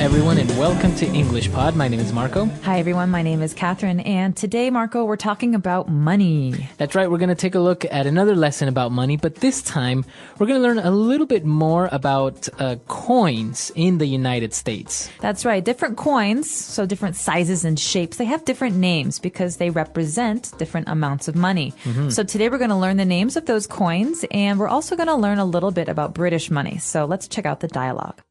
everyone, and welcome to English Pod. My name is Marco. Hi, everyone. My name is Catherine. And today, Marco, we're talking about money. That's right. We're going to take a look at another lesson about money, but this time we're going to learn a little bit more about coins in the United States. That's right. Different coins, so different sizes and shapes, they have different names because they represent different amounts of money. So today we're going to learn the names of those coins, and we're also going to learn a little bit about British money. So let's check out the dialogue.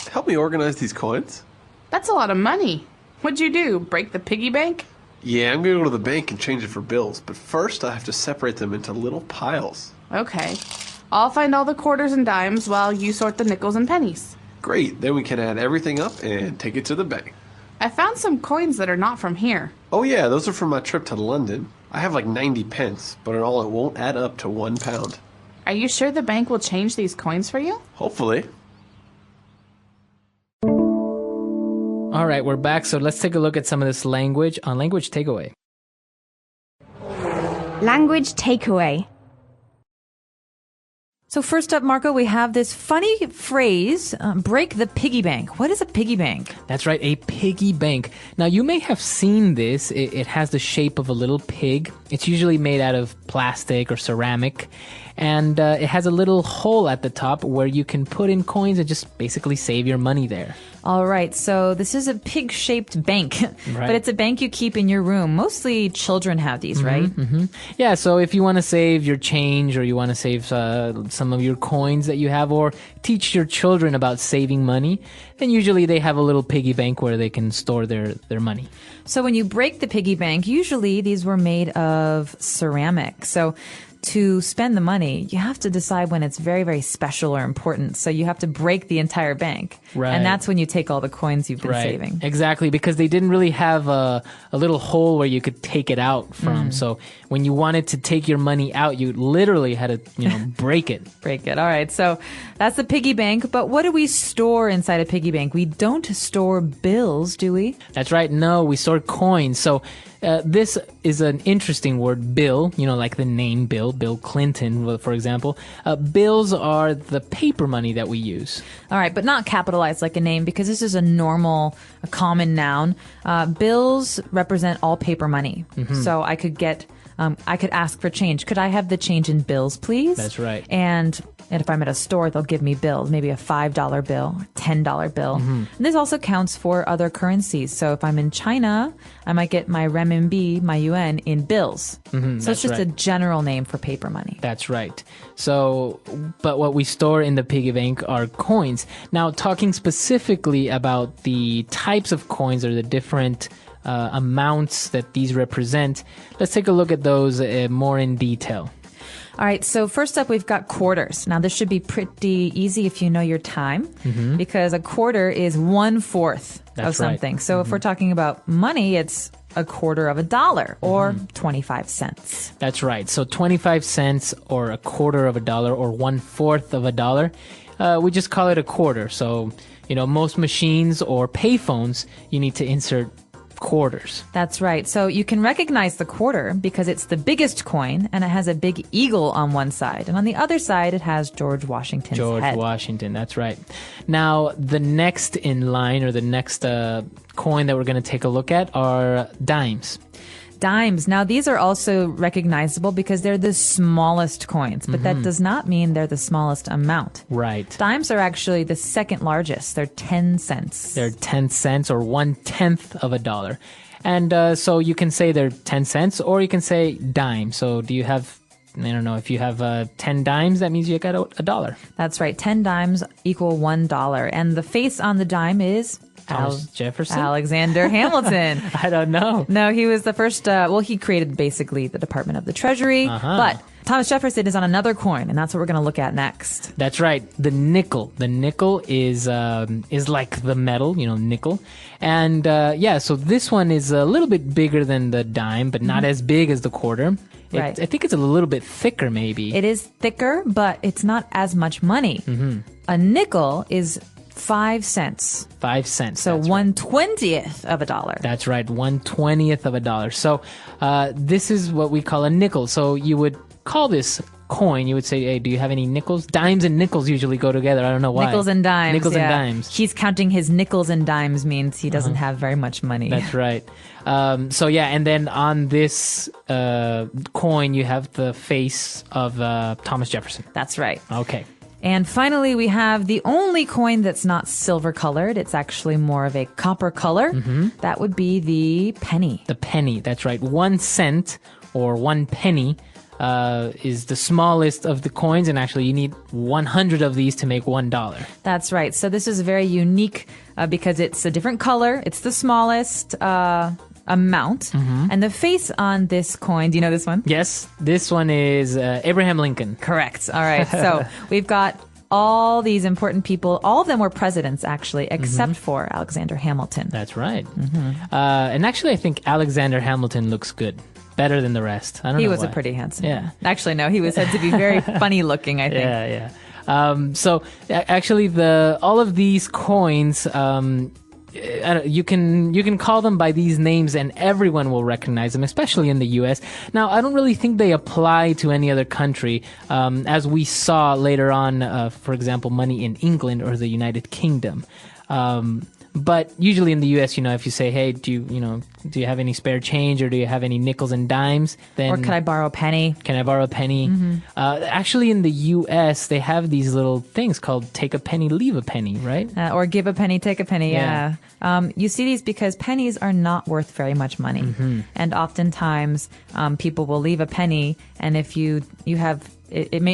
Help me organize these coins. That's a lot of money. What'd you do, break the piggy bank? Yeah, I'm going to go to the bank and change it for bills, but first I have to separate them into little piles. Okay. I'll find all the quarters and dimes while you sort the nickels and pennies. Great, then we can add everything up and take it to the bank. I found some coins that are not from here. Oh yeah, those are from my trip to London. I have like 90 pence, but in all it won't add up to £1. Are you sure the bank will change these coins for you? Hopefully. All right, we're back, so let's take a look at some of this language on Language Takeaway. Language takeaway. So first up, Marco, we have this funny phrase, break the piggy bank. What is a piggy bank? That's right, a piggy bank. Now, you may have seen this. It has the shape of a little pig. It's usually made out of plastic or ceramic. And it has a little hole at the top where you can put in coins and just basically save your money there. All right, so this is a pig-shaped bank, Right. but it's a bank you keep in your room. Mostly children have these, right? Yeah, so if you want to save your change or you want to save some of your coins that you have or teach your children about saving money, then usually they have a little piggy bank where they can store their money. So when you break the piggy bank, usually these were made of ceramic. So to spend the money, you have to decide when it's very, very special or important. So you have to break the entire bank. Right. And that's when you take all the coins you've been saving. Exactly, because they didn't really have a little hole where you could take it out from. So when you wanted to take your money out, you literally had to, break it. Break it. All right. So that's the piggy bank. But what do we store inside a piggy bank? We don't store bills, do we? That's right. No, we store coins. So this is an interesting word, bill, like the name Bill Clinton, for example. Bills are the paper money that we use. All right, but not capitalized like a name because this is a common noun. Bills represent all paper money. So I could I could ask for change. Could I have the change in bills, please? That's right. And if I'm at a store, they'll give me bills, maybe a $5 bill, $10 bill. And this also counts for other currencies. So if I'm in China, I might get my renminbi, my yuan, in bills. So it's just a general name for paper money. That's right. So, but what we store in the piggy bank are coins. Now, talking specifically about the types of coins or the different amounts that these represent, let's take a look at those more in detail. All right, so first up, we've got quarters. Now, this should be pretty easy if you know your time, because a quarter is 1/4 of something. Right. So if we're talking about money, it's a quarter of a dollar or 25 cents. That's right. So 25 cents or a quarter of a dollar or 1/4 of a dollar, we just call it a quarter. So, most machines or payphones, you need to insert quarters. That's right. So you can recognize the quarter because it's the biggest coin and it has a big eagle on one side. And on the other side, it has George Washington's head. George Washington, that's right. Now, the next in line or the next coin that we're going to take a look at are dimes. Dimes. Now, these are also recognizable because they're the smallest coins, but that does not mean they're the smallest amount. Right. Dimes are actually the second largest. They're 10 cents. They're 10 cents or 1/10 of a dollar. And so you can say they're 10 cents or you can say dime. So do you have, I don't know, if you have 10 dimes, that means you got a dollar. That's right. 10 dimes equal $1. And the face on the dime is Thomas Jefferson? Alexander Hamilton. I don't know. No, he was the first, he created basically the Department of the Treasury, but Thomas Jefferson is on another coin, and that's what we're going to look at next. That's right. The nickel. The nickel is like the metal, nickel. And so this one is a little bit bigger than the dime, but not as big as the quarter. Right. I think it's a little bit thicker, maybe. It is thicker, but it's not as much money. A nickel is 5 cents. 5 cents. So 1/20th of a dollar. That's right, 1/20th of a dollar. So this is what we call a nickel. So you would call this coin, you would say, hey, do you have any nickels? Dimes and nickels usually go together. I don't know why. Nickels and dimes. Nickels yeah. and dimes. He's counting his nickels and dimes means he doesn't have very much money. That's right. So yeah, and then on this coin, you have the face of Thomas Jefferson. That's right. Okay. And finally, we have the only coin that's not silver colored. It's actually more of a copper color. That would be the penny. The penny, that's right. 1 cent or 1 penny is the smallest of the coins, and actually you need 100 of these to make $1. That's right. So this is very unique because it's a different color. It's the smallest amount. And the face on this coin, do you know this one? Yes, this one is Abraham Lincoln. Correct. All right. So we've got all these important people. All of them were presidents, actually, except for Alexander Hamilton. That's right. And actually, I think Alexander Hamilton looks good. Better than the rest. I don't know. He was why. a pretty handsome Yeah. man. Actually, no, he was said to be very funny looking, I think. Yeah. So actually, all of these coins, you can call them by these names, and everyone will recognize them, especially in the U.S. Now, I don't really think they apply to any other country, as we saw later on. For example, money in England or the United Kingdom. But usually in the U.S., if you say, "Hey, do you have any spare change, or do you have any nickels and dimes?" Then, Or could I borrow a penny? Can I borrow a penny? Actually, in the U.S., they have these little things called "take a penny, leave a penny," right? Or give a penny, take a penny. Yeah. You see these because pennies are not worth very much money, and oftentimes people will leave a penny, and if you have.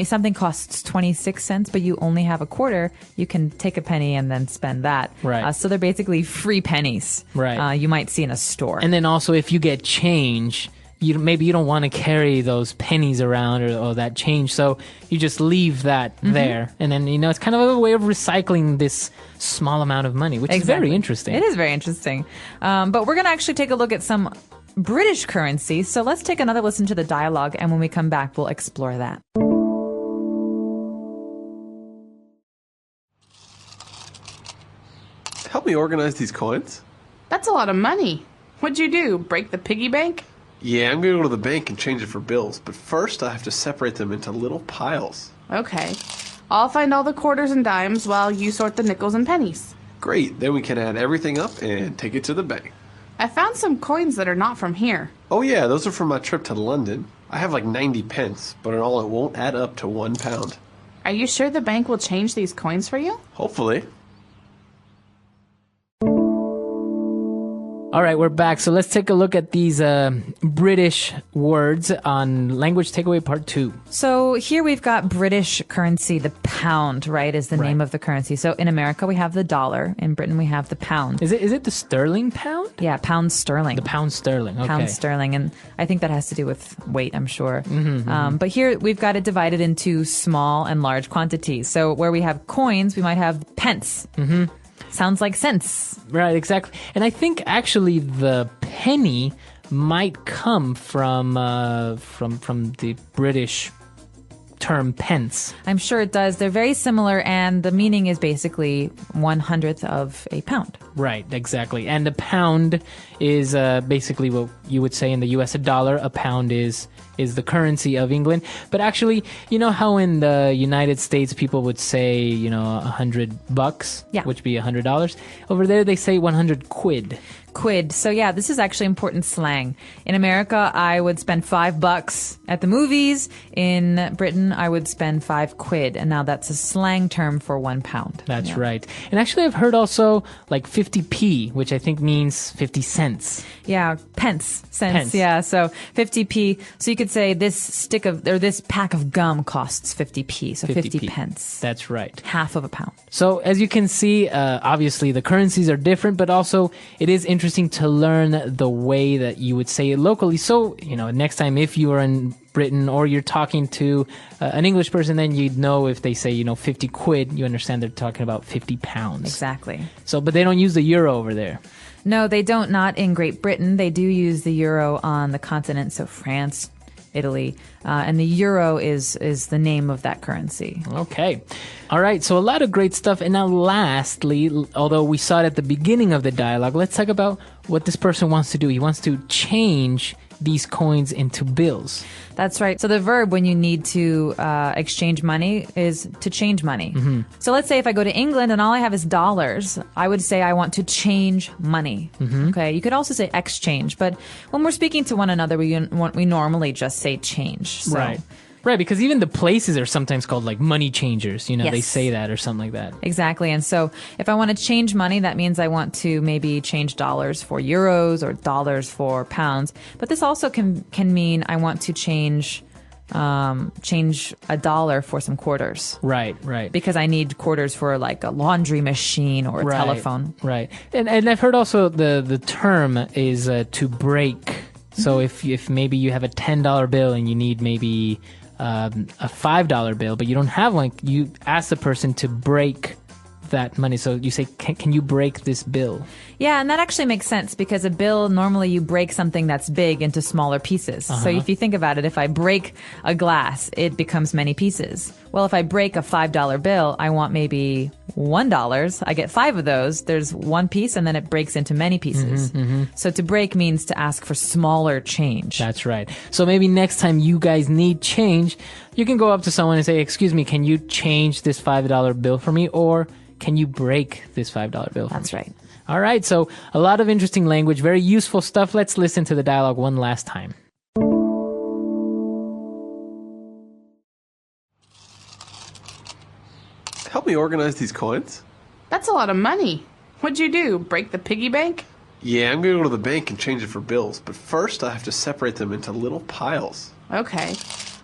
Something costs 26 cents, but you only have a quarter. You can take a penny and then spend that. Right. So they're basically free pennies. Right. You might see in a store. And then also, if you get change, maybe you don't want to carry those pennies around or that change, so you just leave that there. And then, it's kind of a way of recycling this small amount of money, which is very interesting. It is very interesting. But we're going to actually take a look at some British currency. So let's take another listen to the dialogue, and when we come back, we'll explore that. Help me organize these coins. That's a lot of money. What'd you do? Break the piggy bank? Yeah, I'm going to go to the bank and change it for bills, but first I have to separate them into little piles. Okay. I'll find all the quarters and dimes while you sort the nickels and pennies. Great, then we can add everything up and take it to the bank. I found some coins that are not from here. Oh yeah, those are from my trip to London. I have like 90 pence, but in all it won't add up to £1. Are you sure the bank will change these coins for you? Hopefully. All right, we're back. So let's take a look at these British words on Language Takeaway Part 2. So here we've got British currency. The pound, right, is the name of the currency. So in America, we have the dollar. In Britain, we have the pound. Is it the sterling pound? Yeah, pound sterling. The pound sterling, okay. Pound sterling. And I think that has to do with weight, I'm sure. But here we've got it divided into small and large quantities. So where we have coins, we might have pence. Sounds like cents. Right, exactly. And I think actually the penny might come from the British term pence. I'm sure it does. They're very similar, and the meaning is basically 1/100th of a pound. Right, exactly. And a pound is basically what you would say in the U.S. a dollar. A pound is the currency of England. But actually, you know how in the United States people would say, $100, Yeah. which would be $100? Over there they say 100 quid. Quid. So yeah, this is actually important slang. In America, I would spend $5 at the movies. In Britain, I would spend 5 quid. And now that's a slang term for £1. That's Yeah. right. And actually I've heard also like 50p, which I think means 50 cents. Yeah, pence, cents. Pence. Yeah, so 50p. So you could say this this pack of gum costs 50p. So 50 pence. That's right. Half of a pound. So as you can see, obviously the currencies are different, but also it is interesting to learn the way that you would say it locally. So, next time if you are in Britain or you're talking to an English person, then you'd know if they say, 50 quid, you understand they're talking about 50 pounds. Exactly. So, but they don't use the euro over there. No, they don't. Not in Great Britain. They do use the euro on the continent. So France, Italy, and the euro is the name of that currency. Okay. All right. So a lot of great stuff. And now lastly, although we saw it at the beginning of the dialogue, let's talk about what this person wants to do. He wants to change these coins into bills. That's right. So the verb when you need to exchange money is to change money. So let's say if I go to England and all I have is dollars, I would say I want to change money. Okay. You could also say exchange, but when we're speaking to one another, we normally just say change. So. Right, because even the places are sometimes called like money changers. You know, Yes. they say that or something like that. Exactly. And so if I want to change money, that means I want to maybe change dollars for euros or dollars for pounds. But this also can mean I want to change a dollar for some quarters. Right. Because I need quarters for like a laundry machine or a telephone. Right. And I've heard also the term is to break. So if maybe you have a $10 bill and you need maybe a $5 bill, but you don't have one, you ask the person to break that money. So you say, can you break this bill? Yeah, and that actually makes sense because a bill, normally you break something that's big into smaller pieces. So if you think about it, if I break a glass, it becomes many pieces. Well, if I break a $5 bill, I want maybe $1. I get 5 of those. There's one piece and then it breaks into many pieces. So to break means to ask for smaller change. That's right. So maybe next time you guys need change, you can go up to someone and say, excuse me, can you change this $5 bill for me? Or can you break this $5 bill? That's right. All right. So a lot of interesting language, very useful stuff. Let's listen to the dialogue one last time. Help me organize these coins. That's a lot of money. What'd you do? Break the piggy bank? Yeah, I'm going to go to the bank and change it for bills, but first I have to separate them into little piles. Okay.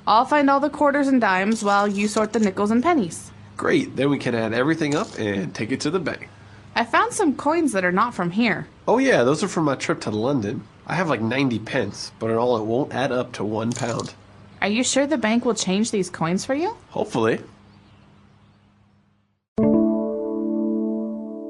I'll find all the quarters and dimes while you sort the nickels and pennies. Great, then we can add everything up and take it to the bank. I found some coins that are not from here. Oh yeah, those are from my trip to London. I have like 90 pence, but in all it won't add up to £1. Are you sure the bank will change these coins for you? Hopefully.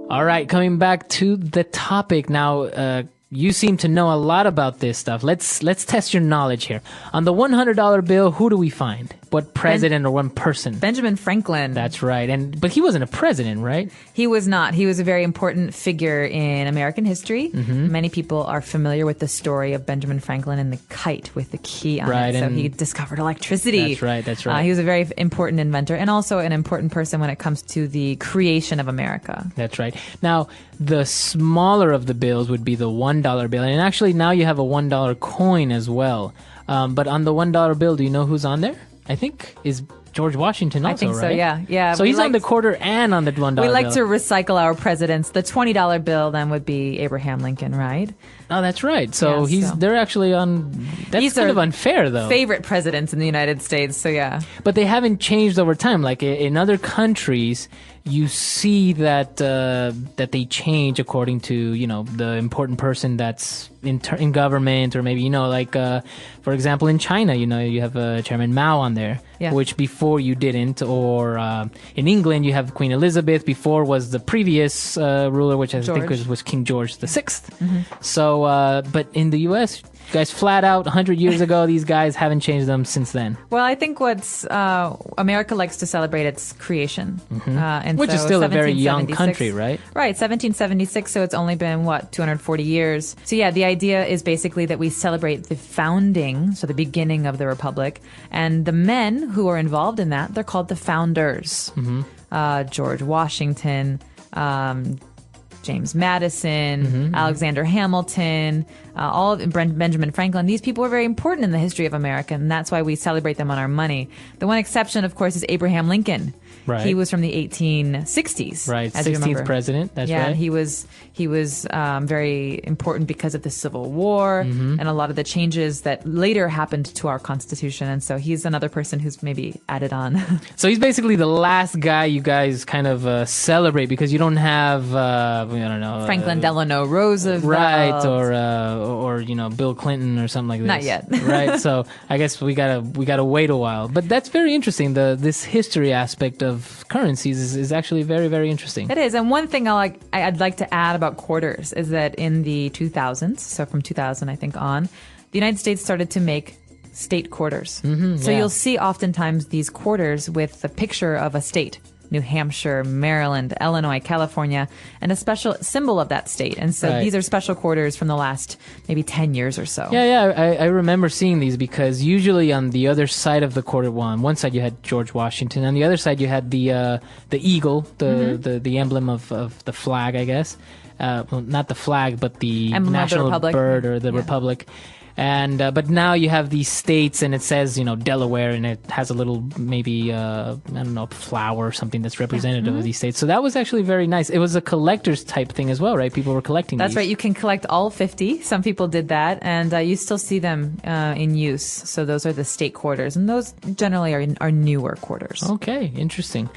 All right. Coming back to the topic now. You seem to know a lot about this stuff. Let's test your knowledge here. On the $100 bill, who do we find? What president or one person? Benjamin Franklin. That's right. But he wasn't a president, right? He was not. He was a very important figure in American history. Many people are familiar with the story of Benjamin Franklin and the kite with the key on it. So he discovered electricity. That's right. He was a very important inventor and also an important person when it comes to the creation of America. That's right. Now, the smaller of the bills would be the $1 bill. And actually, now you have a $1 coin as well. But on the $1 bill, do you know who's on there? I think is George Washington also, I think so, right? yeah. So he's on the quarter and on the $1 bill. We like to recycle our presidents. The $20 bill then would be Abraham Lincoln, right? Oh, that's right. So they're actually on. That's kind of unfair, though. Favorite presidents in the United States. So yeah, but they haven't changed over time. Like in other countries, you see that that they change according to the important person that's in government, or maybe like for example in China, you have Chairman Mao on there, which before you didn't, or in England you have Queen Elizabeth. Before was the previous ruler, which I think was King George VI. So, but in the U.S., guys, flat out, 100 years ago, these guys haven't changed them since then. Well, I think America likes to celebrate its creation. And which is still a very young country, right? Right, 1776, so it's only been, 240 years. So yeah, the idea is basically that we celebrate the founding, so the beginning of the Republic, and the men who are involved in that, they're called the founders. George Washington, James Madison, Alexander Hamilton, Benjamin Franklin. These people were very important in the history of America, and that's why we celebrate them on our money. The one exception, of course, is Abraham Lincoln. Right. He was from the 1860s. Right, as you 16th remember. president. That's right. Yeah, he was very important because of the Civil War and a lot of the changes that later happened to our Constitution. And so he's another person who's maybe added on. So he's basically the last guy you guys kind of celebrate, because you don't have Franklin Delano Roosevelt, right? Or Bill Clinton or something like this. Not yet. Right. So I guess we gotta wait a while. But that's very interesting. This history aspect of currencies is actually very, very interesting. It is. And one thing I'd like to add about quarters is that in the 2000s, so from 2000 I think on, the United States started to make state quarters. So you'll see oftentimes these quarters with the picture of a state. New Hampshire, Maryland, Illinois, California, and a special symbol of that state. And so Right. these are special quarters from the last maybe 10 years or so. Yeah, I remember seeing these because usually on the other side of the quarter, well, on one side you had George Washington, on the other side you had the eagle, the emblem of the flag, I guess. Well, not the flag, but the Emblem of the national Republic. bird or the Yeah. republic. And but now you have these states, and it says Delaware, and it has a little maybe I don't know, flower or something that's representative of these states. So that was actually very nice. It was a collector's type thing as well, right? People were collecting. That's these. right. You can collect all 50. Some people did that, and you still see them in use. So those are the state quarters, and those generally are newer quarters. Okay, interesting.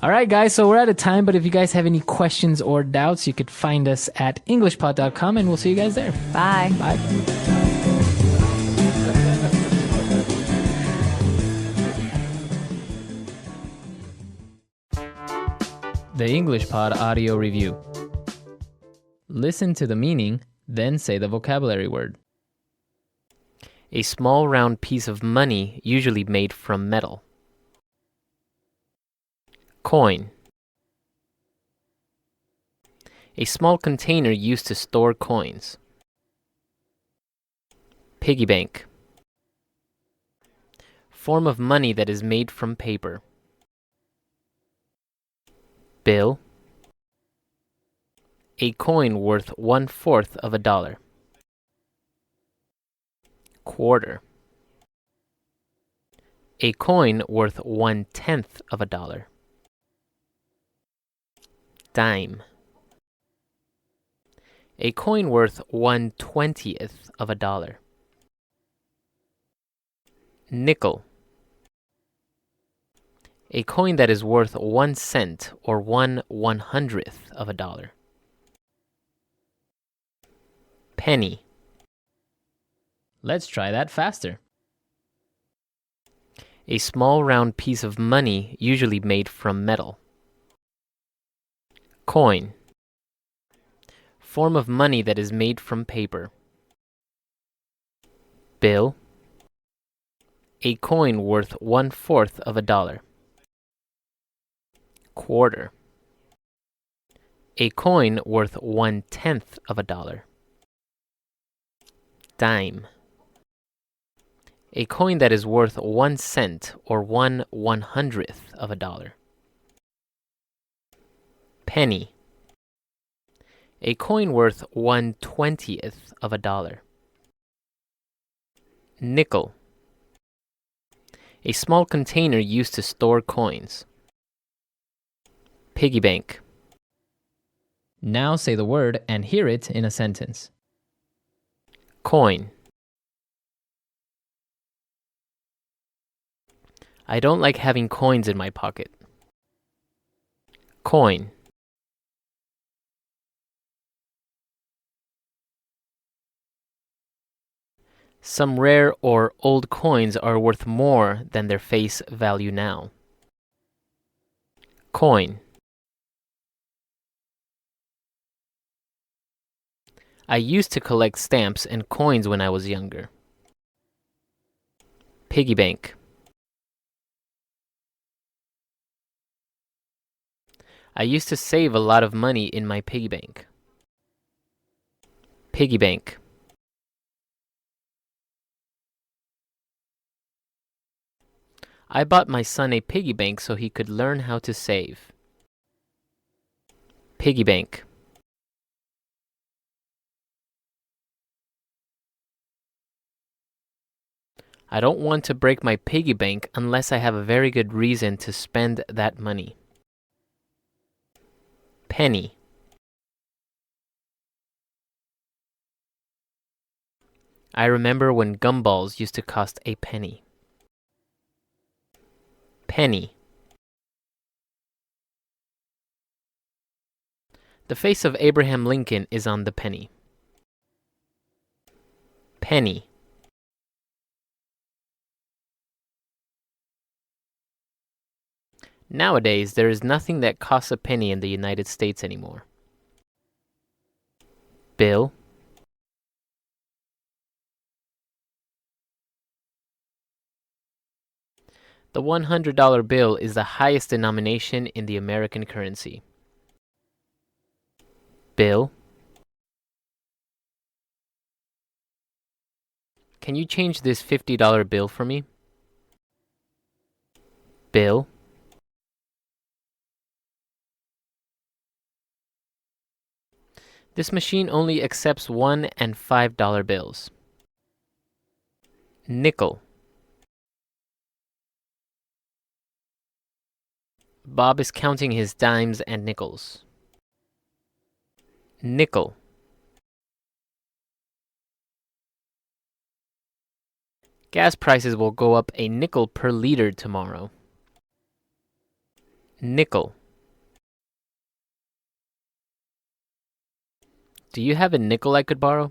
All right, guys, so we're out of time, but if you guys have any questions or doubts, you could find us at englishpod.com, and we'll see you guys there. Bye. Bye. The English Pod Audio Review. Listen to the meaning, then say the vocabulary word. A small round piece of money usually made from metal. Coin. A small container used to store coins. Piggy bank. Form of money that is made from paper. Bill. A coin worth 1/4 of a dollar. Quarter. A coin worth 1/10 of a dollar. Dime. A coin worth 1/20th of a dollar. Nickel. A coin that is worth 1 cent or 1/100th of a dollar. Penny. Let's try that faster. A small round piece of money usually made from metal. Coin. Form of money that is made from paper. Bill. A coin worth 1/4 of a dollar. Quarter. A coin worth 1/10 of a dollar. Dime. A coin that is worth 1 cent or 1/100th of a dollar. Penny. A coin worth 1/20th of a dollar. Nickel. A small container used to store coins. Piggy bank. Now say the word and hear it in a sentence. Coin. I don't like having coins in my pocket. Coin. Some rare or old coins are worth more than their face value now. Coin. I used to collect stamps and coins when I was younger. Piggy bank. I used to save a lot of money in my piggy bank. Piggy bank. I bought my son a piggy bank so he could learn how to save. Piggy bank. I don't want to break my piggy bank unless I have a very good reason to spend that money. Penny. I remember when gumballs used to cost a penny. Penny. The face of Abraham Lincoln is on the penny. Penny. Nowadays, there is nothing that costs a penny in the United States anymore. Bill. The $100 bill is the highest denomination in the American currency. Bill. Can you change this $50 bill for me? Bill. This machine only accepts $1 and $5 bills. Nickel. Bob is counting his dimes and nickels. Nickel. Gas prices will go up a nickel per liter tomorrow. Nickel. Do you have a nickel I could borrow?